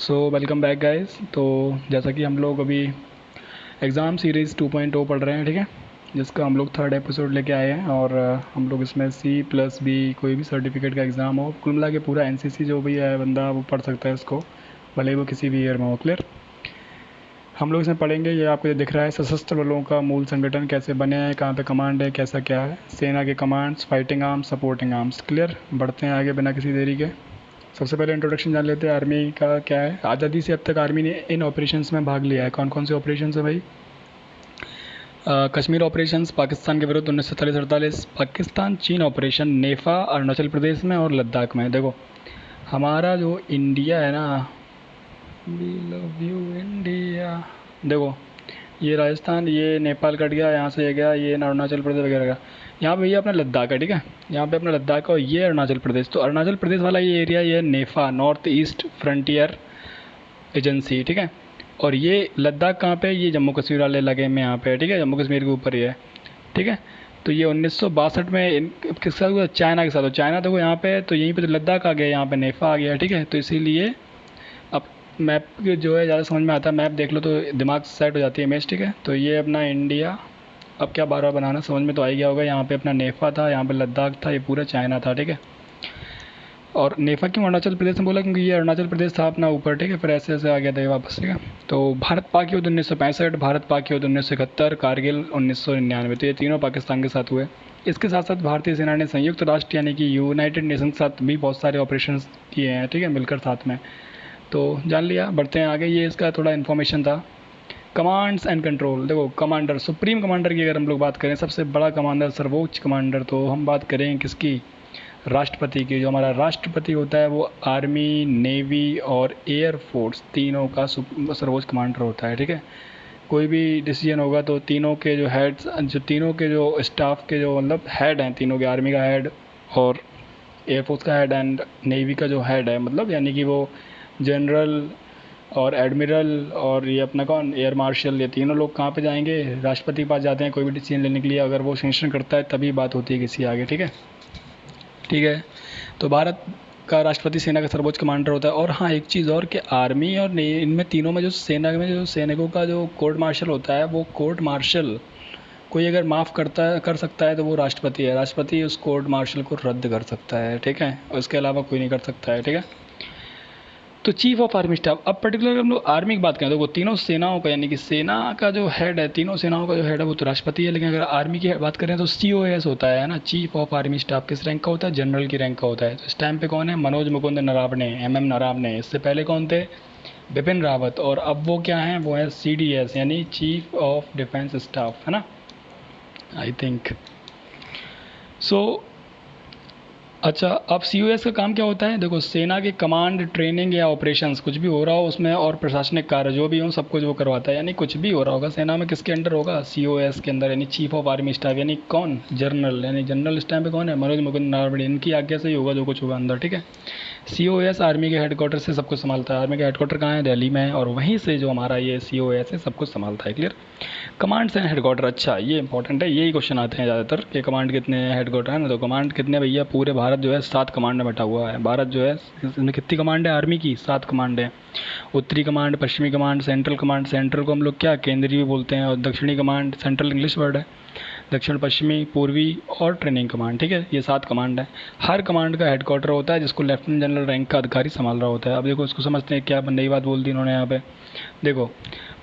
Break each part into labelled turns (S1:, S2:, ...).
S1: So welcome back guys. तो जैसा कि हम लोग अभी एग्ज़ाम सीरीज़ 2.0 पढ़ रहे हैं, ठीक है, जिसका हम लोग थर्ड एपिसोड लेके आए हैं। और हम लोग इसमें C+B कोई भी सर्टिफिकेट का एग्ज़ाम हो, कुल मिला के पूरा NCC जो भी है बंदा वो पढ़ सकता है इसको, भले वो किसी भी ईयर में हो। क्लियर। हम लोग इसमें पढ़ेंगे, ये आपको ये दिख रहा है, सशस्त्र बलों का मूल संगठन कैसे बने हैं, कहाँ पे कमांड है, कैसा क्या है, सेना के commands, fighting arms, supporting arms. Clear. बढ़ते हैं आगे बिना किसी देरी के। सबसे पहले इंट्रोडक्शन जान लेते हैं आर्मी का क्या है। आज़ादी से अब तक आर्मी ने इन ऑपरेशंस में भाग लिया है। कौन कौन से ऑपरेशंस है भाई? कश्मीर ऑपरेशंस पाकिस्तान के विरुद्ध 1947-48, पाकिस्तान चीन ऑपरेशन, नेफा अरुणाचल प्रदेश में और लद्दाख में। देखो हमारा जो इंडिया है ना, वी लव यू इंडिया, देखो ये राजस्थान, ये नेपाल कट गया, यहाँ से ये गया, ये अरुणाचल प्रदेश वगैरह का। यहाँ पे ये अपना लद्दाख है, ठीक है, यहाँ पे अपना लद्दाख है, और ये अरुणाचल प्रदेश। तो अरुणाचल प्रदेश वाला ये एरिया, ये नेफा, नॉर्थ ईस्ट फ्रंटियर एजेंसी, ठीक है। और ये लद्दाख कहाँ पे? ये जम्मू कश्मीर वाले इलाके में यहाँ पे है, ठीक है, जम्मू कश्मीर के ऊपर ही है, ठीक है। तो ये 1962 में किसके साथ हुआ? चाइना के साथ। तो चाइना देखो यहाँ पे है, तो यहीं पे तो लद्दाख आ गया, यहाँ पे नेफा आ गया, ठीक है। तो इसीलिए अब मैप जो है ज़्यादा समझ में आता है, मैप देख लो तो दिमाग सेट हो जाती है इमेज, ठीक है। तो ये अपना इंडिया, अब क्या बार बार बनाना, समझ में तो आ ही गया होगा। यहाँ पे अपना नेफा था, यहाँ पे लद्दाख था, ये पूरा चाइना था, ठीक है। और नेफा क्यों अरुणाचल प्रदेश में बोला? क्योंकि ये अरुणाचल प्रदेश था अपना ऊपर, ठीक है, फिर ऐसे ऐसे आ गया था ये वापस, ठीक है। तो भारत पाक युद्ध 1965, भारत पाक युद्ध 1971, कारगिल 1999, तो ये तीनों पाकिस्तान के साथ हुए। इसके साथ साथ भारतीय सेना ने संयुक्त राष्ट्र यानी कि यूनाइटेड नेशन के साथ भी बहुत सारे ऑपरेशन किए हैं, ठीक है, मिलकर साथ में। तो जान लिया। बढ़ते हैं आगे, ये इसका थोड़ा इन्फॉर्मेशन था। कमांड्स एंड कंट्रोल, देखो कमांडर, सुप्रीम कमांडर की अगर हम लोग बात करें, सबसे बड़ा कमांडर, सर्वोच्च कमांडर, तो हम बात करें किसकी? राष्ट्रपति की। जो हमारा राष्ट्रपति होता है वो आर्मी, नेवी और एयर फोर्स तीनों का सर्वोच्च कमांडर होता है, ठीक है। कोई भी डिसीजन होगा तो तीनों के जो हेड्स, जो तीनों के जो स्टाफ के जो मतलब हेड हैं, तीनों के, आर्मी का हेड और एयरफोर्स का हेड एंड नेवी का जो हेड है, मतलब यानी कि वो जनरल और एडमिरल और ये अपना कौन, एयर मार्शल, ये तीनों लोग कहाँ पे जाएंगे? राष्ट्रपति के पास जाते हैं कोई भी डिसीजन लेने के लिए। अगर वो सेंक्शन करता है तभी बात होती है किसी आगे, ठीक है, ठीक है। तो भारत का राष्ट्रपति सेना का सर्वोच्च कमांडर होता है। और हाँ, एक चीज़ और कि आर्मी और इनमें तीनों में जो सेना में जो सैनिकों का जो कोर्ट मार्शल होता है, वो कोर्ट मार्शल कोई अगर माफ़ करता है, कर सकता है, तो वो राष्ट्रपति है। राष्ट्रपति उस कोर्ट मार्शल को रद्द कर सकता है, ठीक है, उसके अलावा कोई नहीं कर सकता है, ठीक है। तो चीफ ऑफ आर्मी स्टाफ, अब पर्टिकुलर हम लोग आर्मी की बात करें तो वो तीनों सेनाओं का, यानी कि सेना का जो हेड है, तीनों सेनाओं का जो हेड है वो तो राष्ट्रपति है। लेकिन अगर आर्मी की बात करें तो COS होता है ना, चीफ ऑफ आर्मी स्टाफ। किस रैंक का होता है? जनरल की रैंक का होता है। तो इस टाइम पे कौन है? मनोज मुकुंद नरावणे, MM नरावणे। इससे पहले कौन थे? बिपिन रावत। और अब वो क्या हैं? वो है CDS यानी चीफ ऑफ डिफेंस स्टाफ, है ना, आई थिंक सो। अच्छा, अब COS का काम क्या होता है? देखो सेना के कमांड, ट्रेनिंग या ऑपरेशंस कुछ भी हो रहा हो उसमें, और प्रशासनिक कार्य जो भी हो सब कुछ वो करवाता है। यानी कुछ भी हो रहा होगा सेना में, किसके अंडर होगा? COS के अंदर, यानी चीफ ऑफ आर्मी स्टाफ। यानी कौन? जनरल, यानी जनरल इस टाइम पे कौन है? मनोज मुकुंद नरवणे। इनकी आज्ञा से ही होगा जो कुछ होगा अंदर, ठीक है। COS आर्मी के हेडक्वार्टर से सब कुछ संभालता है। आर्मी का हेडक्वार्टर कहाँ है? दिल्ली में है, और वहीं से जो हमारा ये COS है सब कुछ संभालता है। क्लियर। कमांड्स एंड हेडक्वार्टर, अच्छा ये इंपॉर्टेंट है, यही क्वेश्चन आते हैं ज़्यादातर कि कमांड कितने हैं, हेडक्वार्टर है ना। तो कमांड कितने भैया? पूरे भारत जो है 7 कमांड में बैठा हुआ है। भारत जो है, इसमें कितनी कमांड है आर्मी की? 7 कमांड है। उत्तरी कमांड, पश्चिमी कमांड, सेंट्रल कमांड, सेंट्रल को हम लोग क्या, केंद्रीय भी बोलते हैं, और दक्षिणी कमांड, सेंट्रल इंग्लिश वर्ड है, दक्षिण पश्चिमी, पूर्वी और ट्रेनिंग कमांड, ठीक है। ये 7 कमांड है। हर कमांड का हेडक्वार्टर होता है जिसको लेफ्टिनेंट जनरल रैंक का अधिकारी संभाल रहा होता है। अब देखो इसको समझते हैं, क्या नई बात बोल दी इन्होंने यहाँ पे। देखो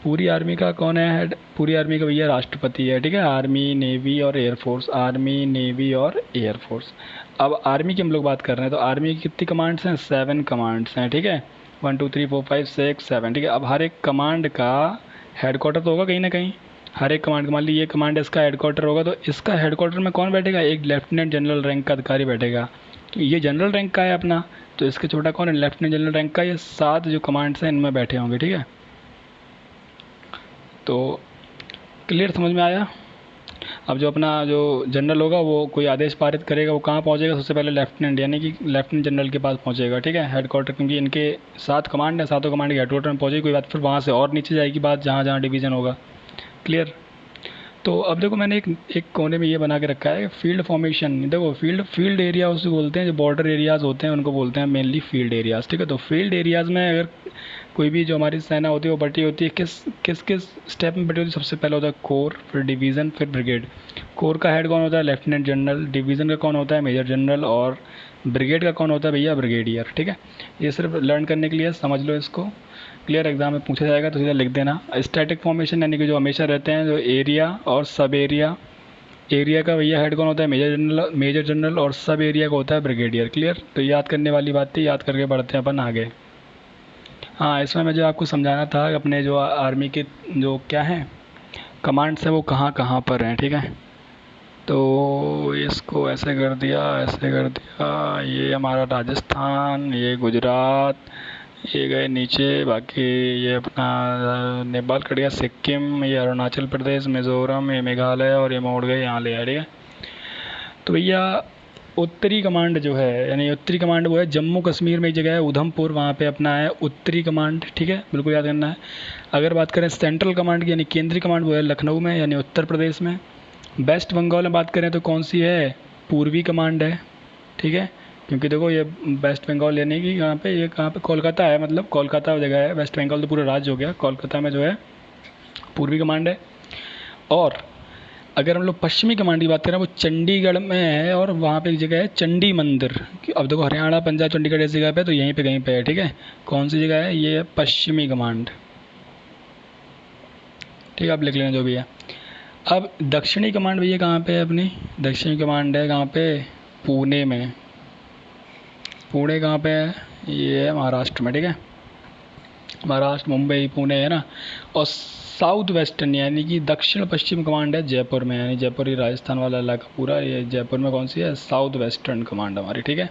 S1: पूरी आर्मी का कौन है हेड? पूरी आर्मी का भैया राष्ट्रपति है, ठीक है। आर्मी, नेवी और एयरफोर्स, आर्मी, नेवी और एयरफोर्स। अब आर्मी की हम लोग बात कर रहे हैं, तो आर्मी की कितनी कमांड्स हैं? 7 कमांड्स हैं, ठीक है। 1 2 3 4 5 6 7, ठीक है। अब हर एक कमांड का हेडक्वार्टर तो होगा कहीं ना कहीं। हर एक कमांड का, मान लीजिए ये कमांड इसका हेडक्वार्टर होगा, तो इसका हेडक्वार्टर में कौन बैठेगा? एक लेफ्टिनेंट जनरल रैंक का अधिकारी बैठेगा। तो ये जनरल रैंक का है अपना, तो इसके छोटा कौन है? लेफ्टिनेंट जनरल रैंक का। ये 7 जो कमांड्स हैं इनमें बैठे होंगे, ठीक है। तो क्लियर, समझ में आया? अब जो अपना जो जनरल होगा वो कोई आदेश पारित करेगा, वो कहाँ पहुँचेगा? सबसे पहले लेफ्टिनेंट यानी कि लेफ्टिनेंट जनरल के पास पहुँचेगा, ठीक है, हेडक्वार्टर। क्योंकि इनके 7 कमांड है, सातों कमांड के हेडक्वार्टर में पहुँचेगी कोई बात, फिर वहाँ से और नीचे जाएगी बात, जहाँ जहाँ डिवीज़न होगा। क्लियर। तो अब देखो मैंने एक एक कोने में ये बना के रखा है फील्ड फॉर्मेशन। देखो फील्ड फील्ड एरिया उसको बोलते हैं, जो बॉर्डर एरियाज़ होते हैं उनको बोलते हैं मेनली फील्ड एरियाज़, ठीक है। तो फील्ड एरियाज़ में अगर कोई भी जो हमारी सेना होती है वो बटी होती है किस किस किस स्टेप में बटी होती है। सबसे पहले होता है कोर, फिर डिवीज़न, फिर ब्रिगेड। कोर का हेड कौन होता है? Lieutenant general. डिवीज़न का कौन होता है? Major general. और ब्रिगेड का कौन होता है भैया? ब्रिगेडियर, ठीक है। ये सिर्फ लर्न करने के लिए, समझ लो इसको, क्लियर। एग्जाम में पूछा जाएगा तो सीधा लिख देना। स्टैटिक फॉर्मेशन यानी कि जो हमेशा रहते हैं, जो एरिया और सब एरिया। एरिया का भैया हेड कौन होता है? Major general. Major general. और सब एरिया का होता है ब्रिगेडियर, क्लियर। तो याद करने वाली बात थी, याद करके बढ़ते हैं अपन आगे। हाँ, इसमें मैं जो आपको समझाना था अपने जो आर्मी के जो क्या है कमांड्स है वो कहाँ कहाँ पर हैं, ठीक है। तो इसको ऐसे कर दिया, ऐसे कर दिया। ये हमारा राजस्थान, ये गुजरात, ये गए नीचे, बाकी ये अपना नेपाल कट गया, सिक्किम, ये अरुणाचल प्रदेश, मिज़ोरम, ये मेघालय, और ये मोड़ गए यहाँ ले आ, ठीक है। तो भैया उत्तरी कमांड जो है, यानी उत्तरी कमांड वो है जम्मू कश्मीर में एक जगह है उधमपुर, वहाँ पे अपना है उत्तरी कमांड, ठीक है, बिल्कुल याद करना है। अगर बात करें सेंट्रल कमांड की यानी केंद्रीय कमांड, वो है लखनऊ में यानी उत्तर प्रदेश में। वेस्ट बंगाल में बात करें तो कौन सी है? पूर्वी कमांड है, ठीक है। क्योंकि देखो ये वेस्ट बंगाल यानी कि यहाँ पे, ये कहाँ पे? कोलकाता है, मतलब कोलकाता जगह है। वेस्ट बंगाल तो पूरा राज्य हो गया, कोलकाता में जो है पूर्वी कमांड है। और अगर हम लोग पश्चिमी कमांड की बात करें वो चंडीगढ़ में है, और वहाँ पे एक जगह है चंडी मंदिर। अब देखो हरियाणा, पंजाब, चंडीगढ़ ऐसी जगह पे, तो यहीं पे कहीं पे है, ठीक है। कौन सी जगह है? ये है पश्चिमी कमांड, ठीक है, आप लिख लेना जो भी है। अब दक्षिणी कमांड भैया कहाँ पे है अपनी? दक्षिणी कमांड है कहाँ पे? पुणे में। पुणे कहाँ पे है? ये है महाराष्ट्र में, ठीक है। महाराष्ट्र, मुंबई, पुणे है ना। और साउथ वेस्टर्न यानी कि दक्षिण पश्चिम कमांड है जयपुर में, यानी जयपुर, ये राजस्थान वाला इलाका पूरा, ये जयपुर में कौन सी है? साउथ वेस्टर्न कमांड हमारी, ठीक है।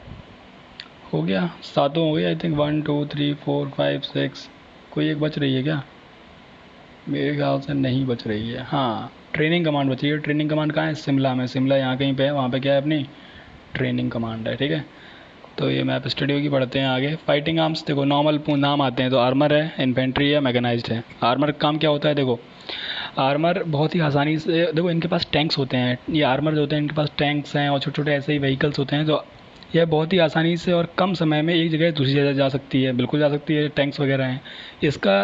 S1: हो गया, सातों हो गई आई थिंक। 1 2 3 4 5 6, कोई एक बच रही है क्या? मेरे ख्याल से नहीं बच रही है। हाँ, ट्रेनिंग कमांड बच रही है। ट्रेनिंग कमांड कहाँ है? शिमला में। शिमला यहाँ कहीं पे है, वहाँ पे क्या है अपनी? ट्रेनिंग कमांड है, ठीक है। तो ये मैप स्टडी होगी, पढ़ते हैं आगे। फाइटिंग आर्म्स देखो नॉर्मल नाम आते हैं, तो आर्मर है, इन्फेंट्री है, मैकेनाइज्ड है। आर्मर का काम क्या होता है? देखो आर्मर बहुत ही आसानी से, देखो इनके पास टैंक्स होते हैं, ये आर्मर जो होते हैं इनके पास टैंक्स हैं और छोटे छोटे ऐसे ही व्हीकल्स होते हैं, तो यह बहुत ही आसानी से और कम समय में एक जगह दूसरी जगह जा सकती है, बिल्कुल जा सकती है। टैंक्स वगैरह हैं, इसका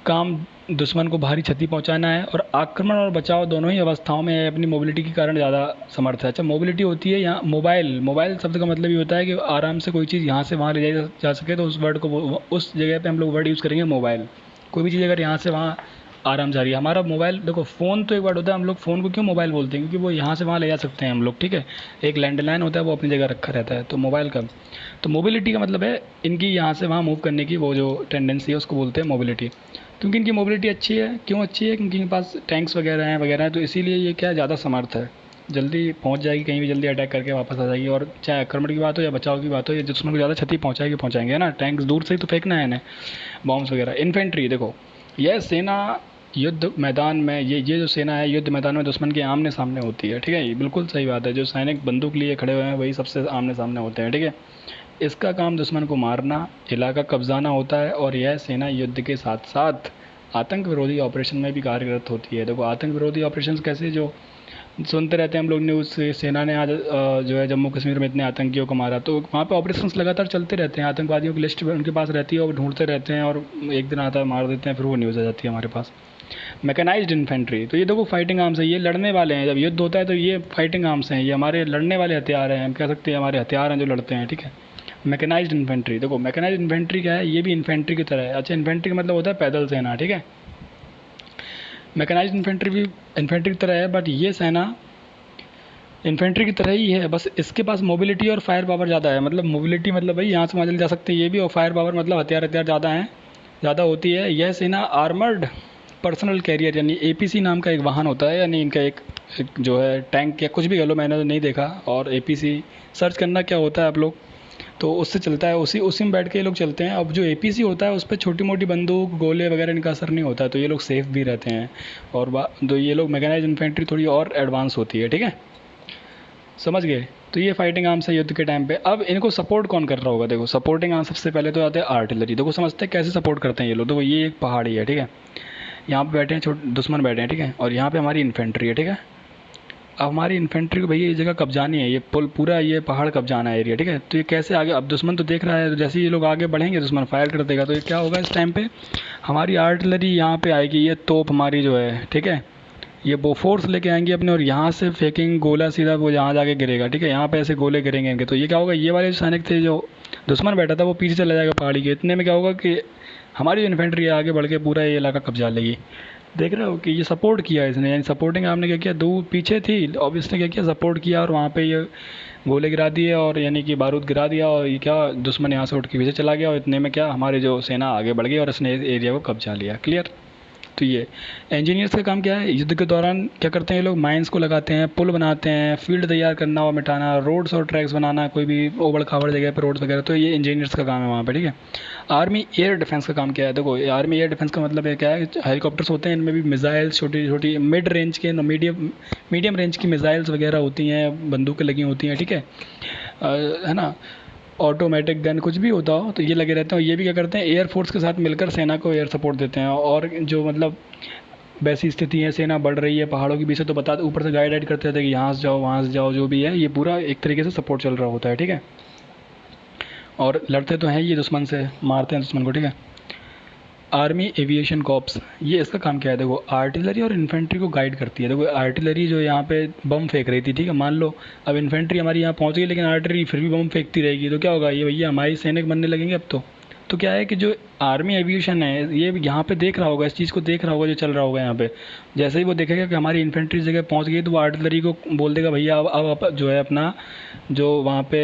S1: काम दुश्मन को भारी क्षति पहुंचाना है, और आक्रमण और बचाव दोनों ही अवस्थाओं में अपनी मोबिलिटी के कारण ज़्यादा समर्थ है। अच्छा, मोबिलिटी होती है यहाँ मोबाइल। मोबाइल शब्द का मतलब ये होता है कि आराम से कोई चीज़ यहाँ से वहाँ ले जाई जा सके, तो उस वर्ड को उस जगह पे हम लोग वर्ड यूज़ करेंगे मोबाइल। कोई भी चीज़ अगर यहाँ से वहाँ आराम से आ रही है, हमारा मोबाइल, देखो फ़ोन तो एक वर्ड होता है, हम लोग फ़ोन को क्यों मोबाइल बोलते हैं? क्योंकि वो यहाँ से वहाँ ले जा सकते हैं हम लोग, ठीक है। एक लैंडलाइन होता है वो अपनी जगह रखा रहता है, तो मोबाइल का, तो मोबिलिटी का मतलब है इनकी यहाँ से वहाँ मूव करने की वो जो टेंडेंसी है उसको बोलते हैं मोबिलिटी। क्योंकि इनकी मोबिलिटी अच्छी है, क्यों अच्छी है? क्योंकि इनके पास टैंक्स वगैरह हैं, तो इसीलिए ये क्या ज़्यादा समर्थ है, जल्दी पहुंच जाएगी कहीं भी, जल्दी अटैक करके वापस आ जाएगी। और चाहे आक्रमण की बात हो या बचाव की बात हो, ये दुश्मन को ज़्यादा क्षति पहुंचाएंगे ना। टैंक्स दूर से ही तो फेंकना है इन्हें, बॉम्ब्स वगैरह। इन्फेंट्री देखो, यह सेना युद्ध मैदान में, ये जो सेना है युद्ध मैदान में दुश्मन के आमने सामने होती है, ठीक है। ये बिल्कुल सही बात है, जो सैनिक बंदूक लिए खड़े हुए हैं वही सबसे आमने सामने होते हैं, ठीक है। इसका काम दुश्मन को मारना, इलाका कब्जाना होता है, और यह सेना युद्ध के साथ साथ आतंक विरोधी ऑपरेशन में भी कार्यरत होती है। देखो आतंक विरोधी ऑपरेशन कैसे, जो सुनते रहते हैं हम लोग न्यूज़ से, सेना ने आज जो है जम्मू कश्मीर में इतने आतंकियों को मारा, तो वहाँ पे ऑपरेशंस लगातार चलते रहते हैं। आतंकवादियों की लिस्ट उनके पास रहती है और ढूंढते रहते हैं, और एक दिन आता है मार देते हैं, फिर वो न्यूज़ आ जाती है हमारे पास। मैकेनाइज्ड इन्फेंट्री, तो ये देखो फाइटिंग आर्म्स है, ये लड़ने वाले हैं। जब युद्ध होता है तो ये फाइटिंग आर्म्स हैं, ये हमारे लड़ने वाले हथियार हैं, हम कह सकते हैं हमारे हथियार हैं जो लड़ते हैं, ठीक है। मैकेनाइज्ड इन्फेंट्री, देखो मैकेनाइज्ड इन्फेंट्री क्या है? ये भी इन्फेंट्री की तरह है। अच्छा, इन्फेंट्री का मतलब होता है पैदल सेना, ठीक है। मैकेनाइज्ड इन्फेंट्री भी इन्फेंट्री की तरह है, बट ये सेना इन्फेंट्री की तरह ही है, बस इसके पास मोबिलिटी और फायर पावर ज़्यादा है। मतलब मोबिलिटी मतलब भाई यहाँ से वहाँ जल्दी जा सकते हैं ये भी, और फायर पावर मतलब हथियार ज़्यादा हैं, ज़्यादा होती है। यह सेना आर्मर्ड पर्सनल कैरियर यानी एपीसी नाम का एक वाहन होता है, यानी इनका एक जो है टैंक या कुछ भी कह लो, मैंने तो नहीं देखा। और एपीसी सर्च करना क्या होता है आप लोग, तो उससे चलता है, उसी में बैठ के ये लोग चलते हैं। अब जो एपीसी होता है उस पर छोटी मोटी बंदूक गोले वगैरह इनका असर नहीं होता है, तो ये लोग सेफ़ भी रहते हैं। और तो ये लोग मैकेनाइज्ड इन्फेंट्री थोड़ी और एडवांस होती है, ठीक है, समझ गए। तो ये फाइटिंग आर्म्स है युद्ध के टाइम पे। अब इनको सपोर्ट कौन कर रहा होगा? देखो सपोर्टिंग आर्म सबसे पहले तो आते हैं आर्टिलरी। देखो समझते हैं कैसे सपोर्ट करते हैं ये लोग। देखो ये एक पहाड़ी है, ठीक है, यहाँ पे बैठे हैं छोटे दुश्मन बैठे हैं, ठीक है, और यहाँ पे हमारी इन्फेंट्री है, ठीक है। अब हमारी इन्फेंट्री को भैया ये जगह कब्जानी है, ये पुल पूरा ये पहाड़ कब्जाना है एरिया, ठीक है। तो ये कैसे आगे, अब दुश्मन तो देख रहा है, तो जैसे ही ये लोग आगे बढ़ेंगे दुश्मन फायर कर देगा, तो ये क्या होगा इस टाइम पे, हमारी आर्टिलरी यहाँ पे आएगी, ये तोप हमारी जो है, ठीक है, ये बोफोर्स लेके आएंगे अपने, और यहाँ से फेंकेंगे गोला सीधा, वो यहाँ जाके गिरेगा, ठीक है, यहाँ पे ऐसे गोले गिरेंगे इनके। तो ये क्या होगा, ये वाले जो सैनिक थे, जो दुश्मन बैठा था वो पीछे चला जाएगा पहाड़ी के। इतने में क्या होगा कि हमारी जो इन्फेंट्री आगे बढ़ के पूरा ये इलाका कब्जा लेगी। देख रहे हो कि ये सपोर्ट किया इसने, यानी सपोर्टिंग आपने क्या किया, दो पीछे थी अब इसने क्या किया, सपोर्ट किया और वहाँ पे ये गोले गिरा दिए, और यानी कि बारूद गिरा दिया, और ये क्या दुश्मन यहाँ से उठ के पीछे चला गया, और इतने में क्या हमारे जो सेना आगे बढ़ गई और इसने इस एरिया को कब्जा लिया। क्लियर। तो ये इंजीनियर्स का काम क्या है, युद्ध के दौरान क्या करते हैं ये लोग, माइंस को लगाते हैं, पुल बनाते हैं, फील्ड तैयार करना और मिटाना, रोड्स और ट्रैक्स बनाना, कोई भी ओबड़ खाबड़ जगह पे रोड्स वगैरह, तो ये इंजीनियर्स का काम है वहाँ पे, ठीक है। आर्मी एयर डिफेंस का काम क्या है, देखो आर्मी एयर डिफेंस का मतलब ये क्या है, हेलीकॉप्टर्स होते हैं, इनमें भी मिसाइल्स छोटी छोटी मिड रेंज के मीडियम रेंज की मिसाइल्स वगैरह होती हैं, बंदूकें लगी होती हैं, ठीक है, है ना, ऑटोमेटिक गन कुछ भी होता हो तो ये लगे रहते हैं। और ये भी क्या करते हैं, एयरफोर्स के साथ मिलकर सेना को एयर सपोर्ट देते हैं, और जो मतलब वैसी स्थिति है, सेना बढ़ रही है पहाड़ों के बीच से, तो बता ऊपर से गाइड करते रहते हैं कि यहाँ से जाओ वहाँ से जाओ, जो भी है ये पूरा एक तरीके से सपोर्ट चल रहा होता है, ठीक है। और लड़ते तो हैं ये दुश्मन से, मारते हैं दुश्मन को, ठीक है। आर्मी एविएशन कॉप्स, ये इसका काम क्या है, देखो आर्टिलरी और इन्फेंट्री को गाइड करती है। देखो आर्टिलरी जो यहाँ पे बम फेंक रही थी, ठीक है, मान लो अब इन्फेंट्री हमारी यहाँ पहुँच गई, लेकिन आर्टिलरी फिर भी बम फेंकती रहेगी, तो क्या होगा, ये भैया हमारी सैनिक बनने लगेंगे अब तो क्या है कि जो आर्मी एविएशन है ये यहाँ पे देख रहा होगा, इस चीज़ को देख रहा होगा जो चल रहा होगा यहाँ पे। जैसे ही वो देखेगा कि हमारी इन्फेंट्री जगह पहुँच गई, तो वो आर्टिलरी को बोल देगा भैया अब जो है अपना जो वहाँ पे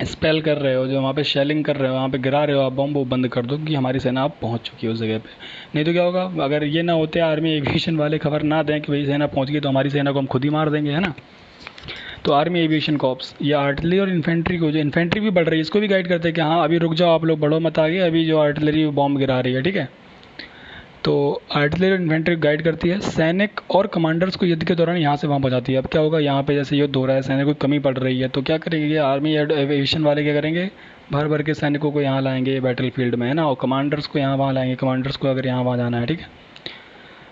S1: स्पेल कर रहे हो, जो वहाँ पे शेलिंग कर रहे हो, वहाँ पे गिरा रहे हो आप बम, वो बंद कर दो कि हमारी सेना अब पहुँच चुकी है उस जगह पे। नहीं तो क्या होगा, अगर ये ना होते, आर्मी एविएशन वाले खबर ना दें कि भाई सेना पहुँच गई, तो हमारी सेना को हम खुद ही मार देंगे, है ना। तो आर्मी एविएशन कॉप्स ये आर्टिलरी और इन्फेंट्री को, जो इन्फेंट्री भी बढ़ रही है इसको भी गाइड करते हैं कि हाँ अभी रुक जाओ, आप लोग बढ़ो मत आगे, अभी जो आर्टिलरी बॉम्ब गिरा रही है, ठीक है। तो आर्टिलरी और इन्फेंट्री गाइड करती है, सैनिक और कमांडर्स को युद्ध के दौरान यहाँ से वहाँ पहुँचाती है। अब क्या होगा, यहाँ पे जैसे युद्ध हो रहा है, सैनिक को कमी पड़ रही है, तो क्या करेंगे आर्मी एविएशन वाले, क्या करेंगे, भर भर के सैनिकों को यहाँ लाएंगे बैटल फील्ड में, है ना, और कमांडर्स को यहाँ वहाँ लाएंगे, कमांडर्स को अगर यहाँ वहाँ जाना है, ठीक है।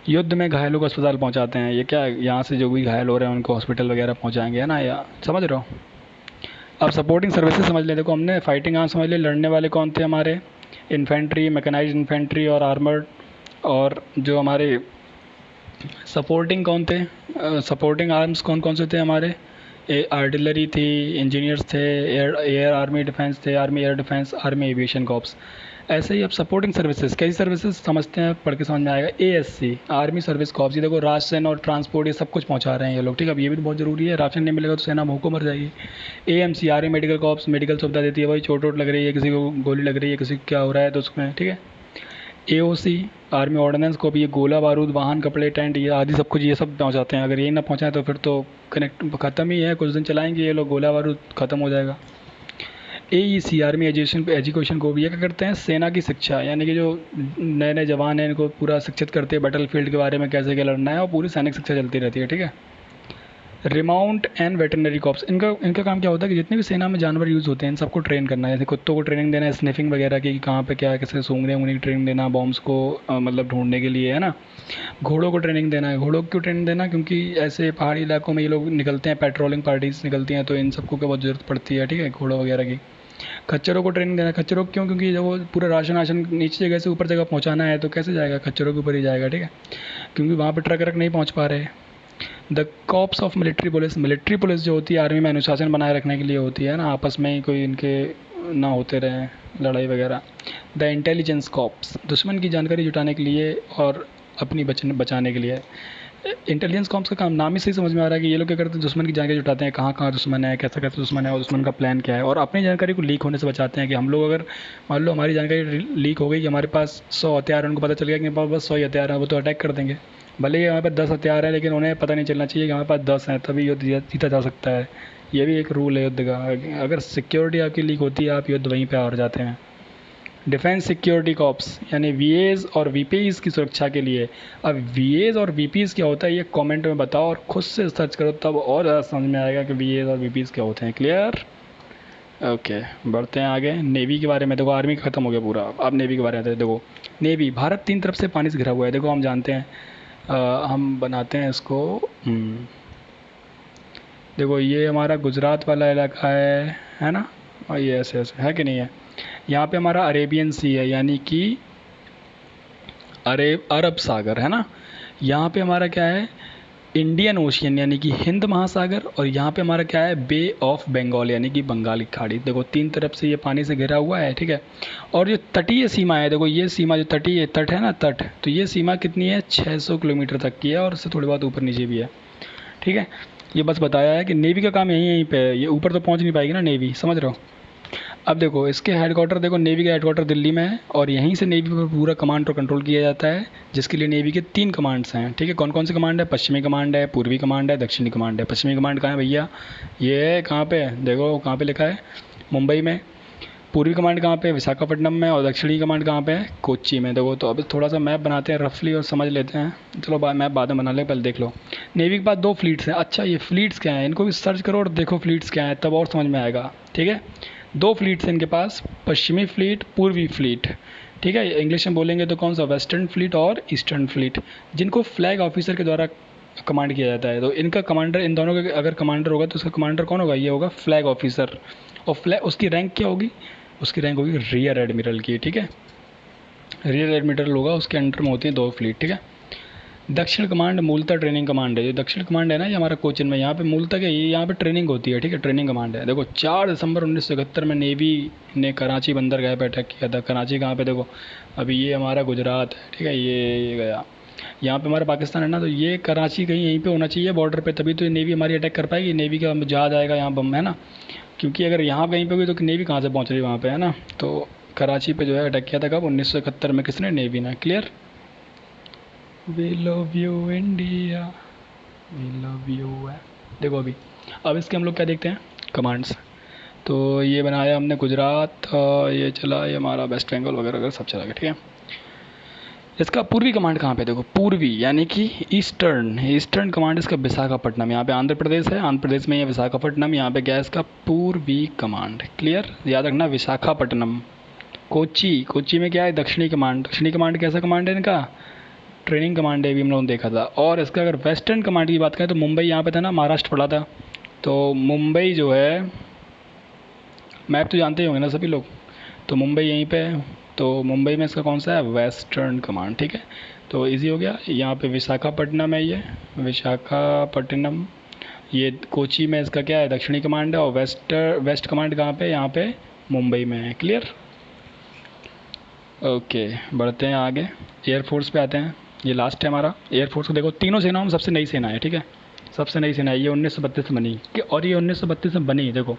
S1: युद्ध में घायलों को अस्पताल पहुँचाते हैं, ये क्या है, यहाँ से जो भी घायल हो रहे हैं उनको हॉस्पिटल वगैरह पहुँचाएंगे, है ना, या समझ रहे हो। अब सपोर्टिंग सर्विसेज समझ ले, देखो हमने फाइटिंग आर्म समझ ले, लड़ने वाले कौन थे हमारे, इन्फेंट्री, मैकेनाइज्ड इन्फेंट्री और आर्मर्ड। और जो हमारे सपोर्टिंग कौन थे, सपोर्टिंग आर्म्स कौन कौन से थे हमारे, आर्टिलरी थी, इंजीनियर्स थे, एयर आर्मी डिफेंस थे, army air defence, army aviation corps. ऐसे ही अब सपोर्टिंग सर्विसेज, कई सर्विसेज समझते हैं, पढ़ के समझ में आएगा। एएससी आर्मी सर्विस कॉप्स, ये देखो राशन और ट्रांसपोर्ट ये सब कुछ पहुंचा रहे हैं ये लोग, ठीक है। अब ये भी तो बहुत ज़रूरी है, राशन नहीं मिलेगा तो सेना भूखों मर जाएगी। AMC army medical corps, medical सुविधा देती है, भाई चोट वोट लग रही है, किसी को गोली लग रही है, किसी को क्या हो रहा है तो उसमें, ठीक है। एओसी आर्मी ऑर्डिनेंस को भी, ये गोला बारूद, वाहन, कपड़े, टेंट, ये आदि सब कुछ ये सब पहुंचाते हैं। अगर यही ना पहुंचाएं तो फिर तो कनेक्ट ख़त्म ही है, कुछ दिन चलाएंगे ये लोग, गोला बारूद ख़त्म हो जाएगा। एईसी आर्मी एजुकेशन को भी ये क्या करते हैं, सेना की शिक्षा, यानी कि जो नए नए जवान हैं इनको पूरा शिक्षित करते हैं बैटल फील्ड के बारे में, कैसे क्या लड़ना है, और पूरी सैनिक शिक्षा चलती रहती है, ठीक है। रिमाउंट एंड वेटरनरी कॉप्स, इनका इनका काम क्या होता है कि जितने भी सेना में जानवर यूज़ होते हैं इन सबको ट्रेन करना है। जैसे कुत्तों को ट्रेनिंग देना है स्निफिंग वगैरह की, कहाँ पे क्या है, कैसे सूंघने ऊँघने की ट्रेनिंग देना, बॉम्ब्स को मतलब ढूंढने के लिए, है ना। घोड़ों को ट्रेनिंग देना है, घोड़ों को क्यों ट्रेनिंग देना, क्योंकि ऐसे पहाड़ी इलाकों में ये लोग निकलते हैं, पेट्रोलिंग पार्टीज निकलती हैं, तो इन सबको क्या बहुत ज़रूरत पड़ती है, ठीक है, घोड़ों वगैरह की। खच्चरों को ट्रेनिंग देना, खच्चरों को क्यों, क्योंकि जब वो पूरा राशन वाशन नीचे जगह से ऊपर जगह पहुँचाना है तो कैसे जाएगा, खच्चरों के ऊपर ही जाएगा, ठीक है, क्योंकि वहाँ पर ट्रक नहीं पहुँच पा रहे। The corps of military police जो होती है आर्मी में अनुशासन बनाए रखने के लिए होती है ना, आपस में ही कोई इनके ना होते रहे लड़ाई वगैरह। द इंटेलिजेंस कॉप्स दुश्मन की जानकारी जुटाने के लिए और अपनी बचाने के लिए। इंटेलिजेंस कॉप्स का काम नाम ही सही समझ में आ रहा है कि ये लोग क्या करते हैं, दुश्मन की जानकारी जुटाते हैं, कहाँ कहाँ दुश्मन है, कैसा कैसा दुश्मन है और दुश्मन का प्लान क्या है, और अपनी जानकारी को लीक होने से बचाते हैं। कि हम लोग अगर मान लो हमारी जानकारी लीक हो गई कि हमारे पास 100 हथियार, उनको पता चल गया कि हमारे पास बस 100 ही हथियार है, वो तो अटैक कर देंगे। भले ही हमारे पास 10 हथियार है, लेकिन उन्हें पता नहीं चलना चाहिए कि हमारे पास 10 हैं, तभी युद्ध जीता जा सकता है। ये भी एक रूल है युद्ध का, अगर सिक्योरिटी आपकी लीक होती है आप युद्ध वहीं पे हार जाते हैं। डिफेंस सिक्योरिटी कॉप्स यानी वीएज और वीपीज की सुरक्षा के लिए। अब वीएज और वीपीज क्या होता है ये कमेंट में बताओ, और खुद से सर्च करो तब और ज़्यादा समझ में आएगा कि वीएज और वीपीज क्या होते हैं। क्लियर। ओके, बढ़ते हैं आगे। नेवी के बारे में देखो, आर्मी ख़त्म हो गया पूरा, अब नेवी के बारे में आते हैं। देखो नेवी, भारत तीन तरफ से पानी से घिरा हुआ है, देखो हम जानते हैं। हम बनाते हैं इसको। देखो ये हमारा गुजरात वाला इलाका है ना, और ये ऐसे ऐसे है कि नहीं है। यहाँ पे हमारा अरेबियन सी है, यानी कि अरब सागर है ना। यहाँ पे हमारा क्या है, इंडियन ओशियन यानी कि हिंद महासागर, और यहाँ पे हमारा क्या है, बे ऑफ बंगाल यानी कि बंगाल की खाड़ी। देखो तीन तरफ से ये पानी से घिरा हुआ है, ठीक है। और जो तटीय सीमा है, देखो ये सीमा जो तटीय तट है ना, तट, तो ये सीमा कितनी है, 600 किलोमीटर तक की है, और इससे थोड़ी बहुत ऊपर नीचे भी है, ठीक है। ये बस बताया है कि नेवी का काम यहीं यहीं पे है, ये ऊपर तो पहुँच नहीं पाएगी ना नेवी, समझ रहे हो। अब देखो इसके हेडक्वार्टर, देखो नेवी का हेडक्वार्टर दिल्ली में है, और यहीं से नेवी पर पूरा कमांड और कंट्रोल किया जाता है, जिसके लिए नेवी के 3 कमांड्स हैं, ठीक है। कौन कौन से कमांड है, पश्चिमी कमांड है, पूर्वी कमांड है, दक्षिणी कमांड है। पश्चिमी कमांड कहाँ है भैया, ये कहाँ पे है, देखो कहाँ पे लिखा है, मुंबई में। पूर्वी कमांड कहाँ पे है, विशाखापट्टनम में। और दक्षिणी कमांड कहाँ पे है, कोच्चि में। देखो तो अब थोड़ा सा मैप बनाते हैं रफली और समझ लेते हैं। चलो मैप बाद में बना ले, पहले देख लो। नेवी के पास 2 फ्लीट्स हैं। अच्छा ये फ्लीट्स क्या हैं, इनको भी सर्च करो और देखो फ्लीट्स क्या हैं, तब और समझ में आएगा, ठीक है। 2 फ्लीट्स हैं इनके पास, पश्चिमी फ्लीट, पूर्वी फ्लीट, ठीक है। इंग्लिश में बोलेंगे तो कौन सा, वेस्टर्न फ्लीट और ईस्टर्न फ्लीट, जिनको फ्लैग ऑफिसर के द्वारा कमांड किया जाता है। तो इनका कमांडर, इन दोनों का अगर कमांडर होगा तो उसका कमांडर कौन होगा, ये होगा फ्लैग ऑफिसर। और फ्लैग, उसकी रैंक क्या होगी, उसकी रैंक होगी रियर एडमिरल की, ठीक है। रियर एडमिरल होगा, उसके अंडर में होती है 2 फ्लीट, ठीक है। दक्षिण कमांड मूलतः ट्रेनिंग कमांड है। जो दक्षिण कमांड है ना, ये हमारा कोचिन में, यहाँ पे मूलतः क्या, ये यहाँ पे ट्रेनिंग होती है, ठीक है, ट्रेनिंग कमांड है। देखो 4 दिसंबर 1971 में नेवी ने कराची बंदरगाह पे अटैक किया था। कराची कहाँ पे, देखो अभी ये हमारा गुजरात है, ठीक है, ये गया। यहाँ पे हमारा पाकिस्तान है ना, तो ये कराची कहीं यहीं पे होना चाहिए बॉर्डर पे, तभी तो ये नेवी हमारी अटैक कर पाएगी। नेवी का जहाज आएगा यहाँ, बम है ना, क्योंकि अगर यहाँ कहीं पे हुई तो नेवी कहाँ से पहुँच रही है वहाँ पे, है ना। तो कराची पे जो है अटैक किया था कब, 1971 में, किसने, नेवी ने। Clear. We love you India, we love you है। देखो अभी, अब इसके हम लोग क्या देखते हैं, कमांड्स। तो ये बनाया हमने गुजरात, ये चला, ये हमारा वेस्ट बंगाल वगैरह वगैरह सब चला गया, ठीक है। इसका पूर्वी कमांड कहाँ पे, देखो पूर्वी यानी कि ईस्टर्न, ईस्टर्न कमांड इसका विशाखापट्टनम। यहाँ पे आंध्र प्रदेश है, आंध्र प्रदेश में ये विशाखापट्टनम, यहाँ पे क्या है इसका पूर्वी कमांड। क्लियर, याद रखना विशाखापट्टनम। कोच्चि, कोच्चि में क्या है, दक्षिणी कमांड। दक्षिणी कमांड कैसा कमांड है इनका, ट्रेनिंग कमांड है, भी हम लोगों ने देखा था। और इसका अगर वेस्टर्न कमांड की बात करें तो मुंबई यहाँ पे था ना, महाराष्ट्र पड़ा था, तो मुंबई जो है, मैप तो जानते ही होंगे ना सभी लोग, तो मुंबई यहीं पे है। तो मुंबई में इसका कौन सा है, वेस्टर्न कमांड, ठीक है। तो इजी हो गया। यहाँ पे विशाखापट्टनम है, ये विशाखापट्टनम। ये कोची में इसका क्या है, दक्षिणी कमांड है। और वेस्ट कमांड कहाँ पे, यहाँ पे मुंबई में है। क्लियर। ओके, बढ़ते हैं आगे, एयरफोर्स पे आते हैं। ये लास्ट है हमारा एयरफोर्स को। देखो तीनों सेनाओं में सबसे नई सेना है, ठीक है, सबसे नई सेना है। ये 1932 में बनी, और ये 1932 में बनी। देखो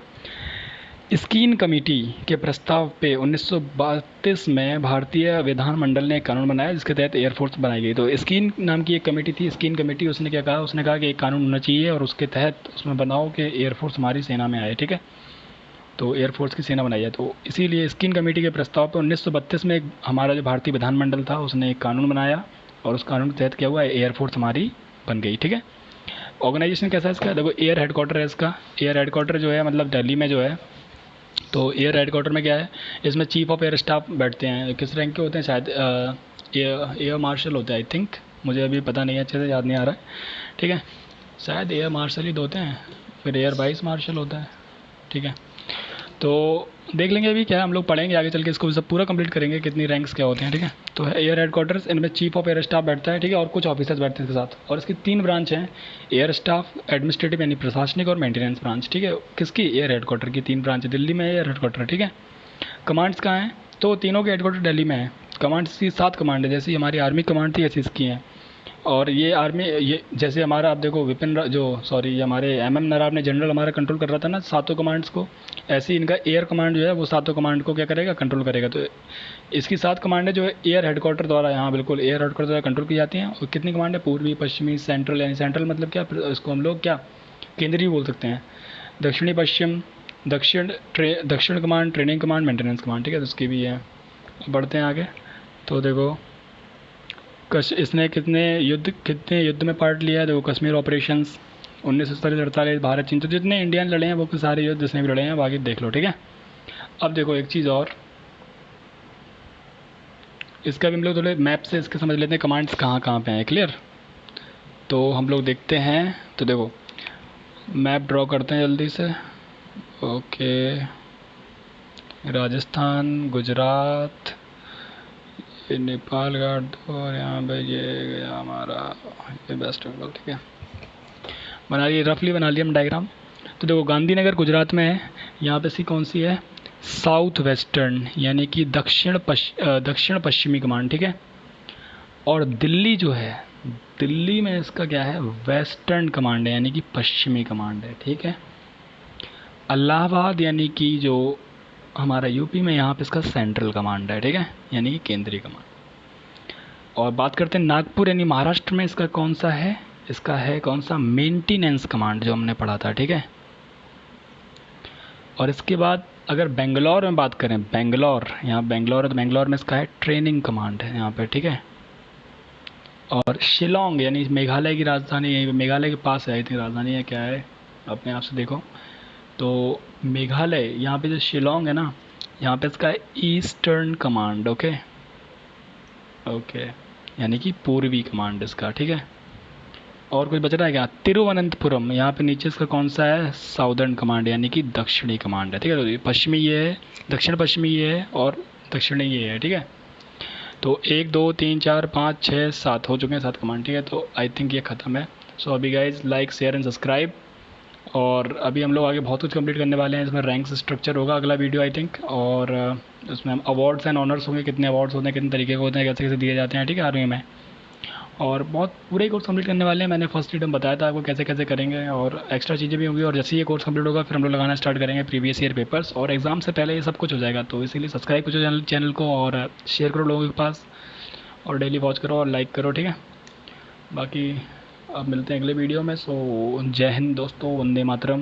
S1: स्कीन कमेटी के प्रस्ताव पे 1932 में भारतीय विधानमंडल ने एक कानून बनाया, जिसके तहत एयरफोर्स बनाई गई। तो स्कीन नाम की एक कमेटी थी, स्कीन कमेटी, उसने क्या कहा, उसने कहा कि एक कानून होना चाहिए, और उसके तहत उसमें बनाओ कि एयरफोर्स हमारी सेना में आए, ठीक है। तो एयरफोर्स की सेना बनाई है। तो इसीलिए स्कीन कमेटी के प्रस्ताव पर 1932 में हमारा जो भारतीय विधानमंडल था, उसने एक कानून बनाया, और उस कानून के तहत क्या हुआ, एयरफोर्स हमारी बन गई, ठीक है। ऑर्गेनाइजेशन कैसा है इसका, देखो एयर हेडक्वार्टर है इसका। एयर हेडक्वार्टर जो है मतलब दिल्ली में जो है। तो एयर हेडक्वार्टर में क्या है, इसमें चीफ ऑफ एयर स्टाफ बैठते हैं। किस रैंक के होते हैं, शायद एयर मार्शल होते हैं, आई थिंक, मुझे अभी पता नहीं है, अच्छे से याद नहीं आ रहा है, ठीक है। शायद एयर मार्शल ही होते हैं, फिर एयर वाइस मार्शल होता है, ठीक है। तो देख लेंगे अभी क्या है, हम लोग पढ़ेंगे आगे चल के, इसको सब पूरा कंप्लीट करेंगे, कितनी रैंक्स क्या होते हैं, ठीक है। तो एयर हेडक्वार्टर्स, इनमें चीफ ऑफ एयर स्टाफ बैठता है, ठीक है, और कुछ ऑफिसर्स बैठते हैं इसके साथ। और इसकी 3 ब्रांच हैं, एयर स्टाफ, एडमिनिस्ट्रेटिव यानी प्रशासनिक, और मेंटेनेंस ब्रांच, ठीक है। किसकी, एयर हेडक्वार्टर की 3 ब्रांच है, दिल्ली में एयर हेडक्वार्टर, ठीक है। कमांड्स कहाँ हैं, तो तीनों के हेडक्वार्टर दिल्ली में है। कमांड्स की 7 कमांड है, जैसे हमारी आर्मी कमांड थी ऐसी इसकी हैं। और ये आर्मी, ये जैसे हमारा आप देखो ये हमारे MM नराव ने जनरल हमारा कंट्रोल कर रहा था ना 7 कमांड्स को, ऐसे ही इनका एयर कमांड जो है वो 7 कमांड को क्या करेगा, कंट्रोल करेगा। तो इसकी 7 कमांड है जो है एयर हेडक्वार्टर द्वारा, यहाँ बिल्कुल एयर हेडक्वार्टर द्वारा कंट्रोल की जाती हैं। और कितनी कमांड है, पूर्वी, पश्चिमी, सेंट्रल, यानी सेंट्रल मतलब क्या, इसको हम लोग क्या केंद्रीय बोल सकते हैं। दक्षिणी, पश्चिम, दक्षिण command, training command, maintenance command, ठीक है, तो उसकी भी है। बढ़ते हैं आगे। तो देखो इसने कितने युद्ध में पार्ट लिया है, देखो कश्मीर ऑपरेशंस 1947-48, भारत चीन, तो जितने इंडियन लड़े हैं वो सारे युद्ध इसने भी लड़े हैं, बाकी देख लो, ठीक है। अब देखो एक चीज़ और, इसका भी हम लोग थोड़े मैप से इसके समझ लेते हैं कमांड्स कहाँ कहाँ पे हैं। क्लियर? तो हम लोग देखते हैं, तो देखो मैप ड्रॉ करते हैं जल्दी से। ओके, राजस्थान, गुजरात, ये नेपाल घाट दो, और यहाँ पे ये गया हमारा ये वेस्ट बंगाल। ठीक है, बना लिए, रफली बना लिया हम डायग्राम। तो देखो गांधीनगर गुजरात में है, यहाँ पे सी कौन सी है, साउथ वेस्टर्न यानी कि दक्षिण पश्चिमी कमांड। ठीक है, और दिल्ली जो है, दिल्ली में इसका क्या है, वेस्टर्न कमांड है यानी कि पश्चिमी कमांड है। ठीक है, इलाहाबाद यानी कि जो हमारा यूपी में, यहाँ पे इसका सेंट्रल कमांड है। ठीक है, यानी कि केंद्रीय कमांड। और बात करते हैं नागपुर यानी महाराष्ट्र में, इसका कौन सा है, इसका है कौन सा, मेंटेनेंस कमांड जो हमने पढ़ा था। ठीक है, और इसके बाद अगर बेंगलोर में बात करें, बेंगलोर, यहाँ बेंगलोर है तो बेंगलोर में इसका है ट्रेनिंग कमांड है यहाँ पे। ठीक है, और शिलोंग यानी मेघालय की राजधानी, यहीं मेघालय के पास है, आई थिंक राजधानी है क्या है, अपने आप से देखो। तो मेघालय, यहाँ पे जो शिलोंग है ना, यहाँ पे इसका है ईस्टर्न कमांड। ओके ओके, यानी कि पूर्वी कमांड इसका। ठीक है, और कुछ बच रहा है क्या, तिरुवनंतपुरम, यहाँ पे नीचे इसका कौन सा है, साउदर्न कमांड यानी कि दक्षिणी कमांड है। ठीक है, तो ये पश्चिमी ये है, दक्षिण पश्चिमी ये है, और दक्षिणी ये है। ठीक है, तो 1 2 3 4 5 6 7 हो चुके हैं, 7 कमांड। ठीक है, तो आई थिंक ये ख़त्म है। सो अभी guys like share and subscribe, और अभी हम लोग आगे बहुत कुछ कंप्लीट करने वाले हैं। इसमें रैंक्स स्ट्रक्चर होगा अगला वीडियो आई थिंक, और इसमें हम अवार्ड्स एंड ऑनर्स होंगे, कितने अवार्ड्स होते हैं, कितने तरीके के होते हैं, कैसे कैसे दिए जाते हैं। ठीक है, आर्मी में, और बहुत पूरे कोर्स कंप्लीट करने वाले हैं। मैंने फर्स्ट वीडियो में बताया था आपको कैसे कैसे करेंगे, और एक्स्ट्रा चीज़ें भी होंगी। और जैसे ये कोर्स कंप्लीट होगा फिर हम लोग लगाना स्टार्ट करेंगे प्रीवियस ईयर पेपर्स, और एग्जाम से पहले ये सब कुछ हो जाएगा। तो इसीलिए सब्सक्राइब करो चैनल को, और शेयर करो लोगों के पास, और डेली वॉच करो और लाइक करो। ठीक है, बाकी अब मिलते हैं अगले वीडियो में। सो जय हिंद दोस्तों, वंदे मातरम।